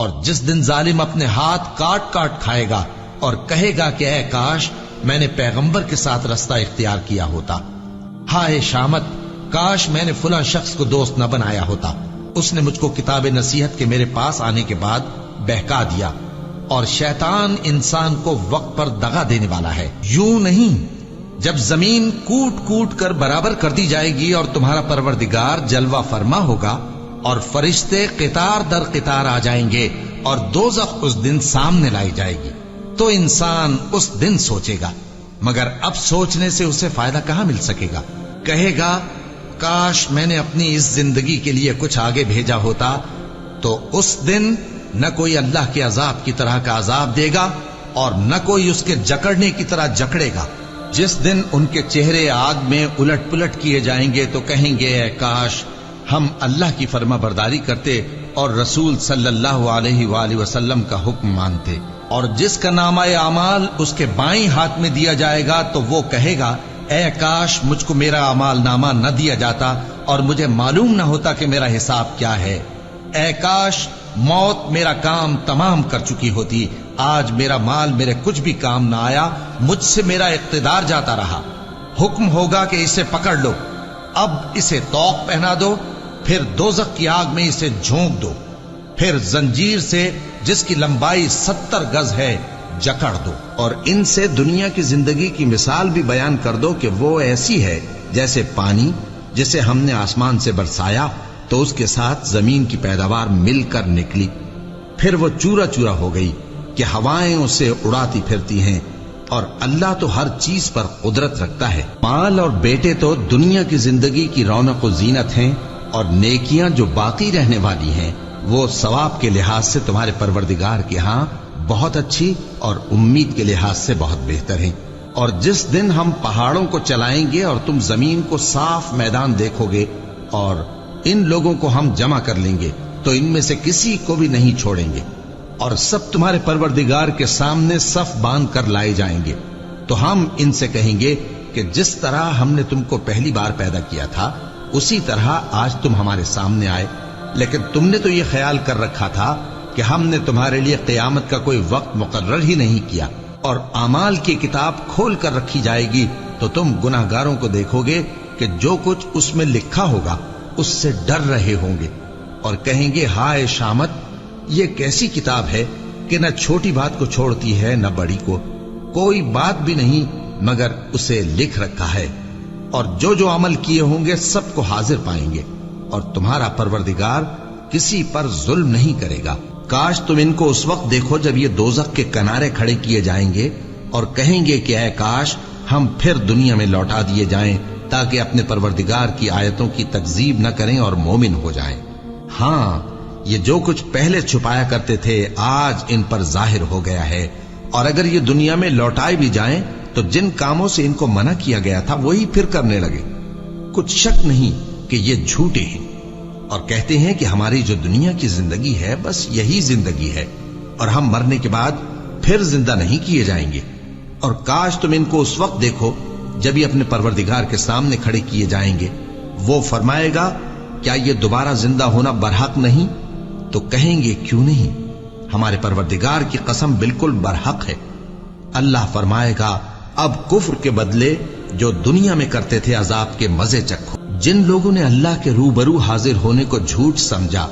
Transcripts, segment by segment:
اور جس دن ظالم اپنے ہاتھ کاٹ کاٹ کھائے گا اور کہے گا کہ اے کاش میں نے پیغمبر کے ساتھ رستہ اختیار کیا ہوتا، ہائے شامت کاش میں نے فلاں شخص کو دوست نہ بنایا ہوتا، اس نے مجھ کو کتاب نصیحت کے میرے پاس آنے کے بعد بہکا دیا۔ اور شیطان انسان کو وقت پر دغا دینے والا ہے۔ یوں نہیں، جب زمین کوٹ کوٹ کر برابر کر دی جائے گی اور تمہارا پروردگار جلوہ فرما ہوگا اور فرشتے قطار در قطار آ جائیں گے اور دوزخ اس دن سامنے لائی جائے گی، تو انسان اس دن سوچے گا، مگر اب سوچنے سے اسے فائدہ کہاں مل سکے گا؟ کہے گا کاش میں نے اپنی اس زندگی کے لیے کچھ آگے بھیجا ہوتا، تو اس دن نہ کوئی اللہ کے عذاب کی طرح کا عذاب دے گا اور نہ کوئی اس کے جکڑنے کی طرح جکڑے گا۔ جس دن ان کے چہرے آگ میں الٹ پلٹ کیے جائیں گے تو کہیں گے اے کاش ہم اللہ کی فرما برداری کرتے اور رسول صلی اللہ علیہ وآلہ وسلم کا حکم مانتے۔ اور جس کا نامہ اعمال اس کے بائیں ہاتھ میں دیا جائے گا تو وہ کہے گا اے کاش مجھ کو میرا اعمال نامہ نہ دیا جاتا اور مجھے معلوم نہ ہوتا کہ میرا حساب کیا ہے۔ اے کاش موت میرا کام تمام کر چکی ہوتی، آج میرا مال میرے کچھ بھی کام نہ آیا، مجھ سے میرا اقتدار جاتا رہا۔ حکم ہوگا کہ اسے پکڑ لو، اب اسے طوق پہنا دو، پھر دوزخ کی آگ میں اسے جھونک دو، پھر زنجیر سے جس کی لمبائی 70 گز ہے جکڑ دو۔ اور ان سے دنیا کی زندگی کی مثال بھی بیان کر دو کہ وہ ایسی ہے جیسے پانی جسے ہم نے آسمان سے برسایا تو اس کے ساتھ زمین کی پیداوار مل کر نکلی، پھر وہ چورا چورا ہو گئی کہ ہوائیں اسے اڑاتی پھرتی ہیں، اور اللہ تو ہر چیز پر قدرت رکھتا ہے۔ مال اور بیٹے تو دنیا کی زندگی کی رونق و زینت ہیں، اور نیکیاں جو باقی رہنے والی ہیں وہ ثواب کے لحاظ سے تمہارے پروردگار کے ہاں بہت اچھی اور امید کے لحاظ سے بہت بہتر ہیں۔ اور جس دن ہم پہاڑوں کو چلائیں گے اور تم زمین کو صاف میدان دیکھو گے اور ان لوگوں کو ہم جمع کر لیں گے تو ان میں سے کسی کو بھی نہیں چھوڑیں گے، اور سب تمہارے پروردگار کے سامنے صف باندھ کر لائے جائیں گے، تو ہم ان سے کہیں گے کہ جس طرح ہم نے تم کو پہلی بار پیدا کیا تھا اسی طرح آج تم ہمارے سامنے آئے، لیکن تم نے تو یہ خیال کر رکھا تھا کہ ہم نے تمہارے لیے قیامت کا کوئی وقت مقرر ہی نہیں کیا، اور اعمال کی کتاب کھول کر رکھی جائے گی تو تم گناہگاروں کو دیکھو گے کہ جو کچھ اس میں لکھا ہوگا اس سے ڈر رہے ہوں گے، اور کہیں گے ہائے شامت یہ کیسی کتاب ہے کہ نہ چھوٹی بات کو چھوڑتی ہے نہ بڑی کو، کوئی بات بھی نہیں مگر اسے لکھ رکھا ہے، اور جو جو عمل کیے ہوں گے سب کو حاضر پائیں گے، اور تمہارا پروردگار کسی پر ظلم نہیں کرے گا۔ کاش تم ان کو اس وقت دیکھو جب یہ دوزخ کے کنارے کھڑے کیے جائیں گے اور کہیں گے کہ اے کاش ہم پھر دنیا میں لوٹا دیے جائیں تاکہ اپنے پروردگار کی آیتوں کی تکذیب نہ کریں اور مومن ہو جائیں۔ ہاں یہ جو کچھ پہلے چھپایا کرتے تھے آج ان پر ظاہر ہو گیا ہے، اور اگر یہ دنیا میں لوٹائے بھی جائیں تو جن کاموں سے ان کو منع کیا گیا تھا وہی پھر کرنے لگے۔ کچھ شک نہیں کہ یہ جھوٹے ہیں، اور کہتے ہیں کہ ہماری جو دنیا کی زندگی ہے بس یہی زندگی ہے، اور ہم مرنے کے بعد پھر زندہ نہیں کیے جائیں گے۔ اور کاش تم ان کو اس وقت دیکھو جب یہ اپنے پروردگار کے سامنے کھڑے کیے جائیں گے، وہ فرمائے گا کیا یہ دوبارہ زندہ ہونا برحق نہیں؟ تو کہیں گے کیوں نہیں، ہمارے پروردگار کی قسم بالکل برحق ہے۔ اللہ فرمائے گا اب کفر کے بدلے جو دنیا میں کرتے تھے عذاب کے مزے چکھو۔ جن لوگوں نے اللہ کے روبرو حاضر ہونے کو جھوٹ سمجھا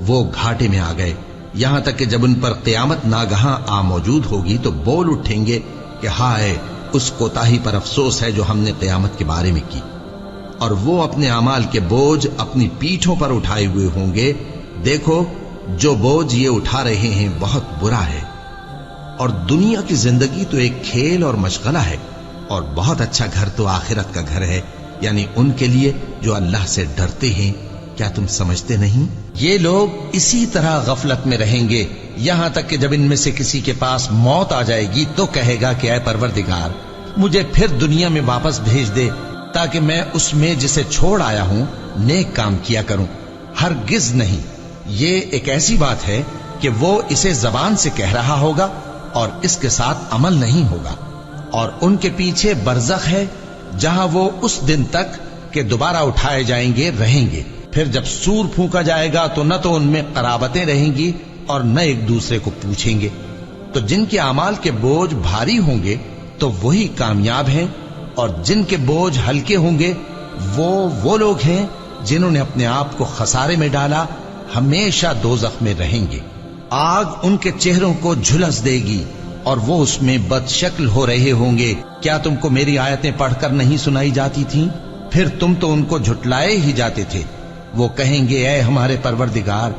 وہ گھاٹے میں آ گئے، یہاں تک کہ جب ان پر قیامت ناگہاں آ موجود ہوگی تو بول اٹھیں گے کہ ہائے اس کوتاہی پر افسوس ہے جو ہم نے قیامت کے بارے میں کی، اور وہ اپنے اعمال کے بوجھ اپنی پیٹھوں پر اٹھائے ہوئے ہوں گے، دیکھو جو بوجھ یہ اٹھا رہے ہیں بہت برا ہے۔ اور دنیا کی زندگی تو ایک کھیل اور مشغلہ ہے، اور بہت اچھا گھر تو آخرت کا گھر ہے، یعنی ان کے لیے جو اللہ سے ڈرتے ہیں۔ کیا تم سمجھتے نہیں؟ یہ لوگ اسی طرح غفلت میں رہیں گے یہاں تک کہ جب ان میں سے کسی کے پاس موت آ جائے گی تو کہے گا کہ اے پروردگار مجھے پھر دنیا میں واپس بھیج دے تاکہ میں اس میں جسے چھوڑ آیا ہوں نیک کام کیا کروں۔ ہرگز نہیں، یہ ایک ایسی بات ہے کہ وہ اسے زبان سے کہہ رہا ہوگا اور اس کے ساتھ عمل نہیں ہوگا، اور ان کے پیچھے برزخ ہے جہاں وہ اس دن تک کہ دوبارہ اٹھائے جائیں گے رہیں گے، پھر جب سور پھونکا جائے گا تو نہ تو ان میں قرابتیں رہیں گی اور نہ ایک دوسرے کو پوچھیں گے۔ تو جن کے اعمال کے بوجھ بھاری ہوں گے تو وہی کامیاب ہیں، اور جن کے بوجھ ہلکے ہوں گے وہ لوگ ہیں جنہوں نے اپنے آپ کو خسارے میں ڈالا، ہمیشہ دوزخ میں رہیں گے۔ آگ ان کے چہروں کو جھلس دے گی اور وہ اس میں بد شکل ہو رہے ہوں گے۔ کیا تم کو میری آیتیں پڑھ کر نہیں سنائی جاتی تھیں؟ پھر تم تو ان کو جھٹلائے ہی جاتے تھے۔ وہ کہیں گے اے ہمارے پروردگار،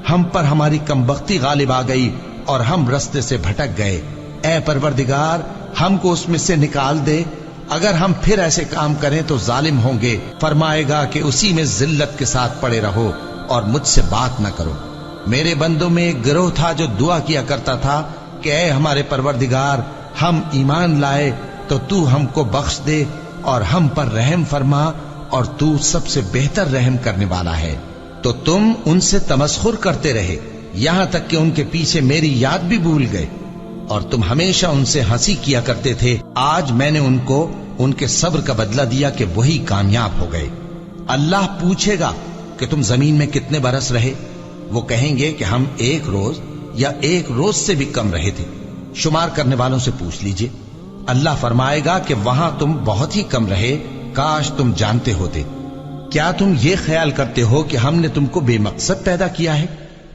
ہم پر ہماری کمبختی غالب آ گئی اور ہم رستے سے بھٹک گئے۔ اے پروردگار، ہم کو اس میں سے نکال دے، اگر ہم پھر ایسے کام کریں تو ظالم ہوں گے۔ فرمائے گا کہ اسی میں ذلت کے ساتھ پڑے رہو اور مجھ سے بات نہ کرو۔ میرے بندوں میں ایک گروہ تھا جو دعا کیا کرتا تھا کہ اے ہمارے پروردگار، ہم ایمان لائے تو تو ہم کو بخش دے اور ہم پر رحم فرما، اور تو سب سے بہتر رحم کرنے والا ہے۔ تو تم ان سے تمسخر کرتے رہے یہاں تک کہ ان کے پیچھے میری یاد بھی بھول گئے، اور تم ہمیشہ ان سے ہنسی کیا کرتے تھے۔ آج میں نے ان کو ان کے صبر کا بدلہ دیا کہ وہی کامیاب ہو گئے۔ اللہ پوچھے گا کہ تم زمین میں کتنے برس رہے؟ وہ کہیں گے کہ ہم 1 روز یا 1 روز سے بھی کم رہے تھے۔ شمار کرنے والوں سے پوچھ لیجئے۔ اللہ فرمائے گا کہ وہاں تم بہت ہی کم رہے، کاش تم جانتے ہوتے۔ کیا تم یہ خیال کرتے ہو کہ ہم نے تم کو بے مقصد پیدا کیا ہے،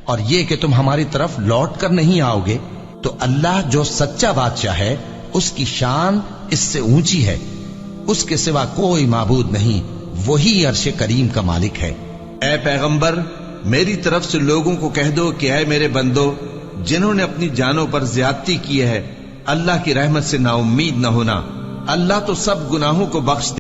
اور یہ کہ تم ہماری طرف لوٹ کر نہیں آؤ گے؟ تو اللہ جو سچا بادشاہ ہے، اس کی شان اس سے اونچی ہے، اس کے سوا کوئی معبود نہیں، وہی عرش کریم کا مالک ہے۔ اے پیغمبر، میری طرف سے لوگوں کو کہہ دو کہ اے میرے بندو، جنہوں نے اپنی جانوں پر زیادتی کی ہے، اللہ کی رحمت سے نا امید نہ ہونا۔ اللہ تو سب گناہوں کو بخش